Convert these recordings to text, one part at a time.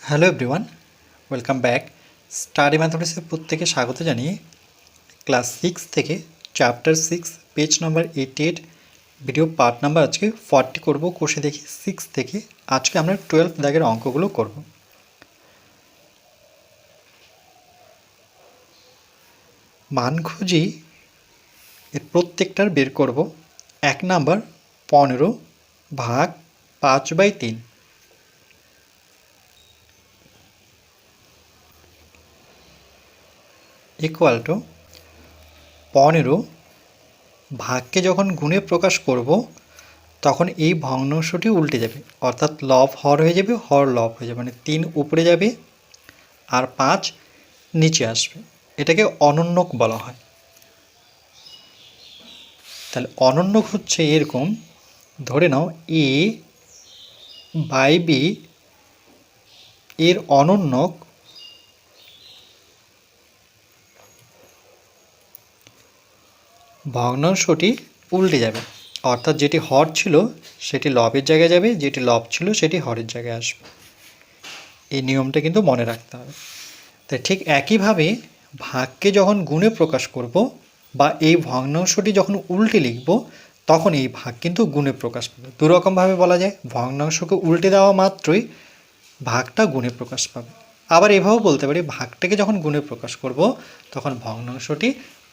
Hello everyone, welcome back. Study ম্যাথমেটিক্সে প্রত্যেকে স্বাগত জানিয়ে ক্লাস 6 থেকে chapter 6 page number 88 video part number আজকে 40 করব। কোষে দেখি 6 থেকে আজকে আমরা 12 দাগের অঙ্কগুলো করব। মান খুঁজি এর প্রত্যেকটার বের করব। 1 নাম্বার 15 ভাগ 5/3 ইকুয়াল টু 15 ভাগকে যখন গুণে প্রকাশ করব তখন এই ভগ্নাংশটি উল্টে যাবে, অর্থাৎ লব হর হয়ে যাবে, হর লব হয়ে যাবে, মানে 3 উপরে যাবে আর 5 নিচে আসবে। এটাকে অনন্যক বলা হয়। তাহলে অনন্যক হচ্ছে এরকম, ধরে নাও এ বাই বি এর অনন্যক ভগ্নাংশটি উল্টে যাবে, অর্থাৎ যেটি হর ছিল সেটি লবের জায়গায় যাবে, যেটি লব ছিল সেটি হরের জায়গায় আসবে। এই নিয়মটা কিন্তু মনে রাখতে হবে। তাই ঠিক একইভাবে ভাগকে যখন গুণে প্রকাশ করব বা এই ভগ্নাংশটি যখন উল্টে লিখব তখন এই ভাগ কিন্তু গুণে প্রকাশ পাবে। দুরকমভাবে বলা যায়, ভগ্নাংশকে উল্টে দেওয়া মাত্রই ভাগটা গুণে প্রকাশ পাবে। আবার এভাবেও বলতে পারি, ভাগটাকে যখন গুণে প্রকাশ করব তখন ভগ্নাংশটি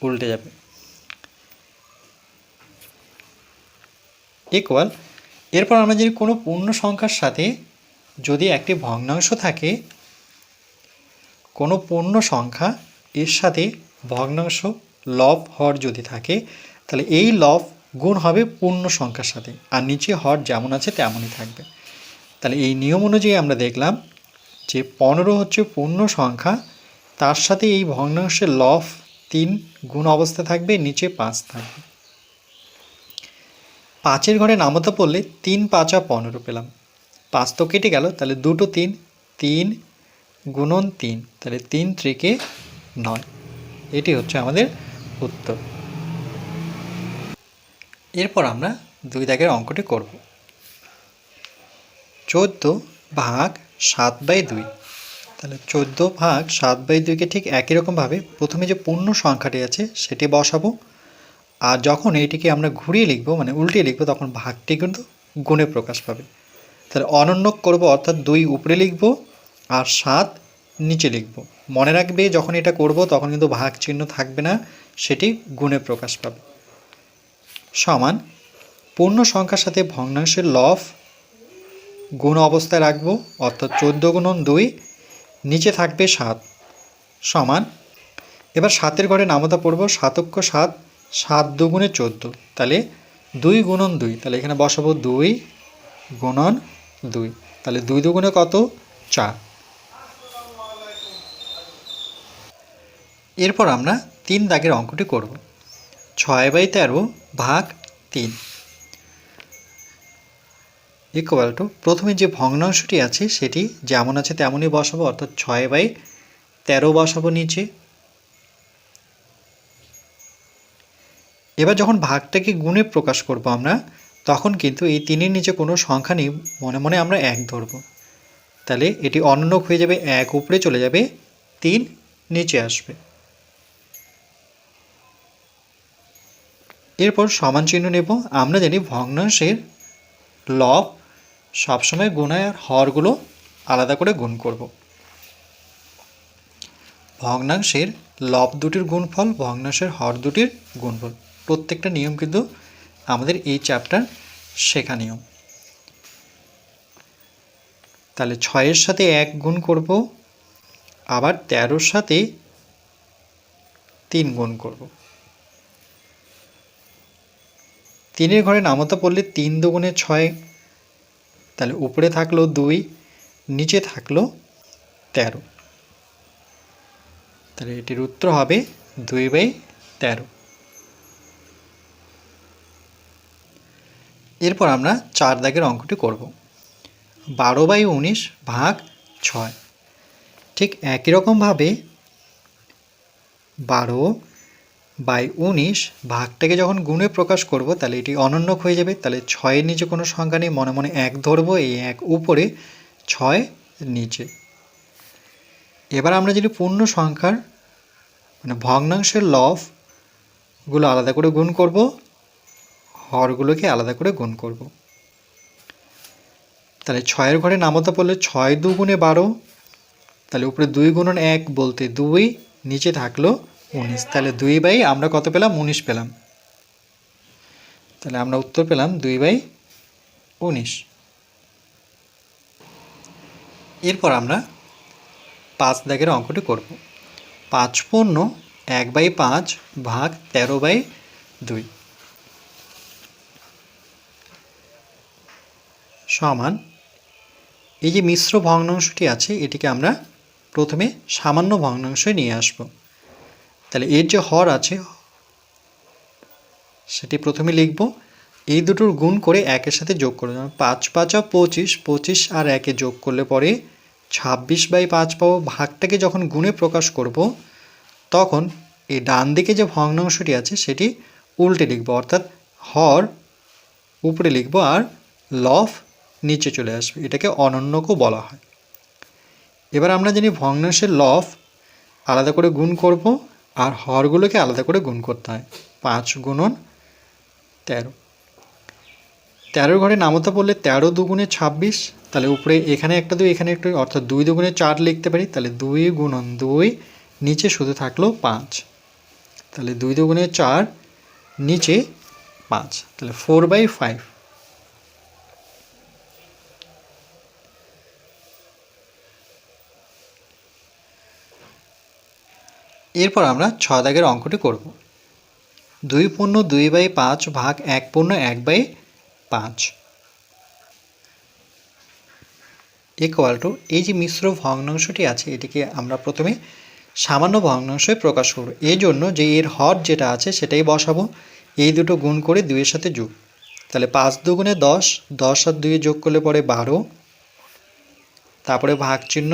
উল্টে যাবে। ইকুয়াল, এরপর আমরা যদি কোনো পূর্ণ সংখ্যার সাথে যদি একটি ভগ্নাংশ থাকে, কোনো পূর্ণ সংখ্যা এর সাথে ভগ্নাংশ লব হর যদি থাকে, তাহলে এই লব গুণ হবে পূর্ণ সংখ্যার সাথে, আর নিচে হর যেমন আছে তেমনই থাকবে। তাহলে এই নিয়ম অনুযায়ী আমরা দেখলাম যে 15 হচ্ছে পূর্ণ সংখ্যা, তার সাথে এই ভগ্নাংশের লব 3 গুণ অবস্থা থাকবে, নিচে 5 থাকবে। 5-এর ঘরে নামতা পড়লে 3 5 15 পেলাম, 5 তো কেটে গেল, তাহলে দুটো 3 3 গুণন 3, তাহলে 3 ত্রিকে 9। এটি হচ্ছে আমাদের উত্তর। এরপর আমরা 2 দাগের অঙ্কটি করব। 14 ভাগ 7/2। তাহলে 14 ভাগ 7/2কে ঠিক একই রকমভাবে প্রথমে যে পূর্ণ সংখ্যাটি আছে সেটি বসাবো, আর যখন এইটিকে আমরা ঘুরিয়ে লিখব মানে উল্টে লিখব তখন ভাগটি কিন্তু গুণে প্রকাশ পাবে। তাহলে অনন্যক করব, অর্থাৎ 2 উপরে লিখব আর 7 নিচে লিখব। মনে রাখবে যখন এটা করব তখন কিন্তু ভাগ চিহ্ন থাকবে না, সেটি গুণে প্রকাশ পাবে। সমান পূর্ণ সংখ্যার সাথে ভগ্নাংশের লব গুণ অবস্থায় রাখব, অর্থাৎ 14 গুণন 2, নিচে থাকবে 7 সমান। এবার 7-এর ঘরে নামতা পড়ব, 7 7, 7 2 14, তাহলে 2 গুণন 2, তাহলে এখানে বসাবো 2 গুণন 2, তাহলে 2 2 কত 4। এরপর আমরা 3 দাগের অঙ্কটি করব। 6/13 ভাগ 3 ইকুয়াল টু, প্রথমে যে ভগ্নাংশটি আছে সেটি যেমন আছে তেমনই বসাবো, অর্থাৎ 6/13 বসাবো নিচে। এবার যখন ভাগটাকে গুণে প্রকাশ করব আমরা, তখন কিন্তু এই 3-এর নিচে কোনো সংখ্যা নেই, মনে মনে আমরা 1 ধরব। তাহলে এটি অনন্যক হয়ে যাবে, 1 উপরে চলে যাবে, 3 নিচে আসবে। এরপর সমান চিহ্ন নেব। আমরা জানি ভগ্নাংশের লব সবসময় গুণ হয় আর হরগুলো আলাদা করে গুণ করব। ভগ্নাংশের লব দুটির গুণফল, ভগ্নাংশের হর দুটির গুণফল, প্রত্যেকটা নিয়ম কিন্তু আমাদের এই চ্যাপ্টার শেখা নিয়ম। তাহলে 6-এর সাথে 1 গুণ করব, আবার 13-র সাথে 3 গুণ করব। 3-এর ঘরে নামতা পড়লে 3 2 6, তাহলে উপরে থাকলো 2, নিচে থাকলো 13, তাহলে এটির উত্তর হবে 2/13। এরপর আমরা 4 দাগের অঙ্কটি করব। 12/19 ভাগ 6। ঠিক একই রকমভাবে 12/19 ভাগটাকে যখন গুণে প্রকাশ করব তাহলে এটি অনন্যক হয়ে যাবে। তাহলে 6-এর নিচে কোনো সংখ্যা নেই, মনে মনে 1 ধরবো, এই 1 উপরে, 6 নিচে। এবার আমরা যদি পূর্ণ সংখ্যার মানে ভগ্নাংশের লবগুলো আলাদা করে গুণ করব, হরগুলোকে আলাদা করে গুণ করব। তাহলে 6-এর ঘরে নামতা পড়লে 6 2 গুণে 12, তাহলে উপরে 2 গুণন 1 বলতে 2, নিচে থাকলো 19। তাহলে 2 আমরা কত পেলাম? 19 পেলাম। তাহলে আমরা উত্তর পেলাম 2/19। এরপর আমরা 5 দাগের অঙ্কটি করব। 5 পূর্ণ 1/5 ভাগ 13/2 সমান, এই যে মিশ্র ভগ্নাংশটি আছে এটিকে আমরা প্রথমে সামান্য ভগ্নাংশে নিয়ে আসব। তাহলে এর যে হর আছে সেটি প্রথমে লিখব, এই দুটোর গুণ করে একের সাথে যোগ করে, যেমন 5 5 25, 25 আর 1 যোগ করলে পরে 26/5 পাবো। ভাগটাকে যখন গুণে প্রকাশ করব তখন এই ডান দিকে যে ভগ্নাংশটি আছে সেটি উল্টে লিখব, অর্থাৎ হর উপরে লিখব আর লব নিচে চলে আসবে। এটাকে অনন্যকও বলা হয়। এবার আমরা জানি ভগ্নাংশের লব আলাদা করে গুণ করব আর হরগুলোকে আলাদা করে গুণ করতে হয়। 5 গুণন 13, 13-এর ঘরে নামতা পড়লে 13 2 গুণে 26, তাহলে উপরে এখানে একটা 2 এখানে একটা, অর্থাৎ 2 2 গুণে 4 লিখতে পারি। তাহলে 2 গুণন 2, নিচে শুধু থাকলো 5, তাহলে 2 2 গুণে 4, নিচে 5, তাহলে 4/5। এরপর আমরা 6 দাগের অঙ্কটি করব। 2 পূর্ণ 2/5 ভাগ 1 পূর্ণ 1/5 ইকুয়াল টু, এই যে মিশ্র ভগ্নাংশটি আছে এটিকে আমরা প্রথমে সামান্য ভগ্নাংশে প্রকাশ করব। এই জন্য যে এর হর যেটা আছে সেটাই বসাবো, এই দুটো গুণ করে 2-এর সাথে যোগ। তাহলে 5 2 গুণে 10, 10 আর 2 যোগ করলে পরে 12, তারপরে ভাগ চিহ্ন।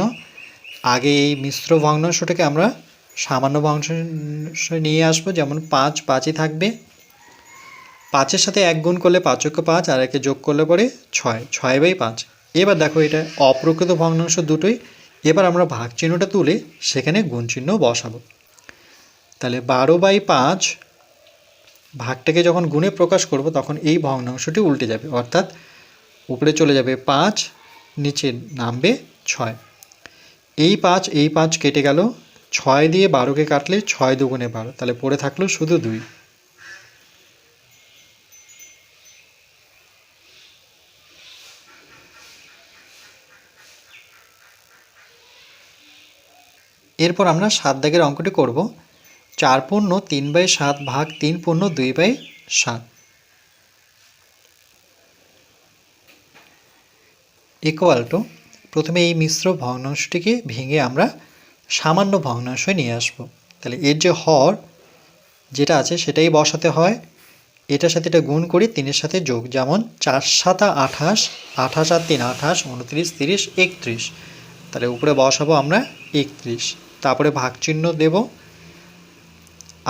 আগে এই মিশ্র ভগ্নাংশটাকে আমরা সামান্য ভগ্নাংশে নিয়ে আসবো, যেমন 5 5ই থাকবে, 5-এর সাথে 1 গুণ করলে 5 × 5 আর 1 যোগ করলে পরে 6, 6/5। এবার দেখো এটা অপ্রকৃত ভগ্নাংশ দুটোই। এবার আমরা ভাগ চিহ্নটা তুলে সেখানে গুণ চিহ্ন বসাবো। তাহলে 12/5 ভাগটাকে যখন গুণে প্রকাশ করব তখন এই ভগ্নাংশটি উল্টে যাবে, অর্থাৎ উপরে চলে যাবে 5, নিচে নামবে 6। এই 5 কেটে গেল, 6 দিয়ে 12কে কাটলে 6 2 গুণে 12, তাহলে পড়ে থাকলো শুধু 2। এরপর আমরা 7 দাগের অঙ্কটি করব। 4 পূর্ণ 3/7 ভাগ 3 পূর্ণ 2/7 ইকুয়াল টু, প্রথমে এই মিশ্র ভগ্নাংশটিকে ভেঙে আমরা সামান্য ভগ্নাংশে নিয়ে আসব। তাহলে এর যে হর যেটা আছে সেটাই বসাতে হয়, এটার সাথে এটা গুণ করি, 3-এর সাথে যোগ, যেমন 4 7 28, 28 আর 3 28, 29 30 31, তাহলে উপরে বসাবো আমরা 31, তারপরে ভাগ চিহ্ন দেব।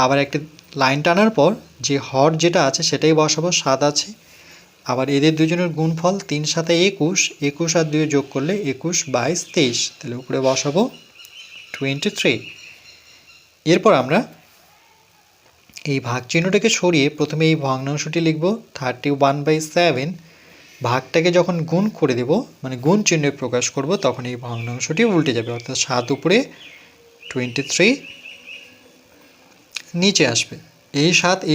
আবার একটা লাইন টানার পর যে হর যেটা আছে সেটাই বসাবো, 7 আছে। আবার এদের দুজনের গুণফল 3 7 21, 21 আর 2 যোগ করলে 21 22 23, তাহলে উপরে বসাবো 23। এরপর আমরা এই ভাগ চিহ্নটাকে সরিয়ে প্রথমে এই ভগ্নাংশটি লিখব 31/7, ভাগটাকে যখন গুণ করে দেব মানে গুণ চিহ্নে প্রকাশ করব তখন এই ভগ্নাংশটি উল্টে যাবে, অর্থাৎ 7 উপরে 23 নিচে আসবে। এই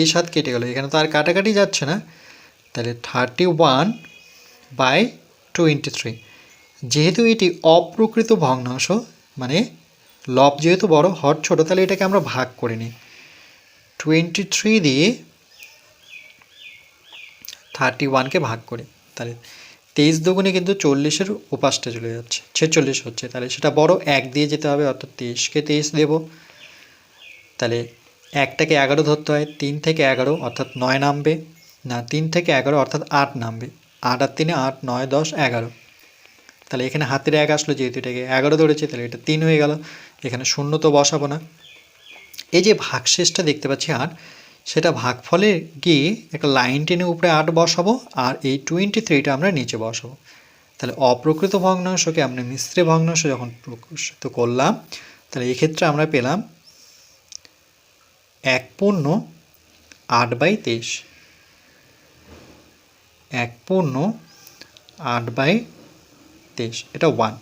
7 কেটে গেল, এখানে তো আর কাটাকাটি যাচ্ছে না, তাহলে 31/23। যেহেতু এটি অপ্রকৃত ভগ্নাংশ মানে লব যেহেতু বড় হর ছোট, তাহলে এটাকে আমরা ভাগ করে নিই। 23 দিয়ে 31কে ভাগ করি, তাহলে 23 দুগুণে কিন্তু 40-এর উপাসটা চলে যাচ্ছে, 46 হচ্ছে, তাহলে সেটা বড় 1 দিয়ে যেতে হবে, অর্থাৎ 23কে 23 দেব। তাহলে 1টাকে 11 ধরতে হয়, 3 থেকে 11 অর্থাৎ 9 নামবে না, 3 থেকে 11 অর্থাৎ 8 নামবে, 8 আর 3 8, 9 10 11, তাহলে এখানে হাতের 1 আসলো, যেহেতু এটাকে 11 ধরেছে তাহলে এটা 3 হয়ে গেল, এখানে শূন্য তো বসাবো না। এই যে ভাগশেষটা দেখতে পাচ্ছি 8, সেটা ভাগফলে গিয়ে একটা লাইন টেনে উপরে 8 বসাবো আর এই 23টা আমরা নিচে বসাবো, তাহলে অপ্রকৃত ভগ্নাংশকে আমরা মিশ্র ভগ্নাংশ যখন প্রকাশিত করলাম, তাহলে এক্ষেত্রে আমরা পেলাম 1/8/23। 1/8/23 এটা 1।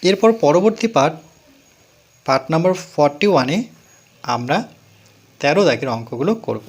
এরপর পরবর্তী পার্ট নাম্বার 41-এ আমরা 13 দাগের অঙ্কগুলো করব।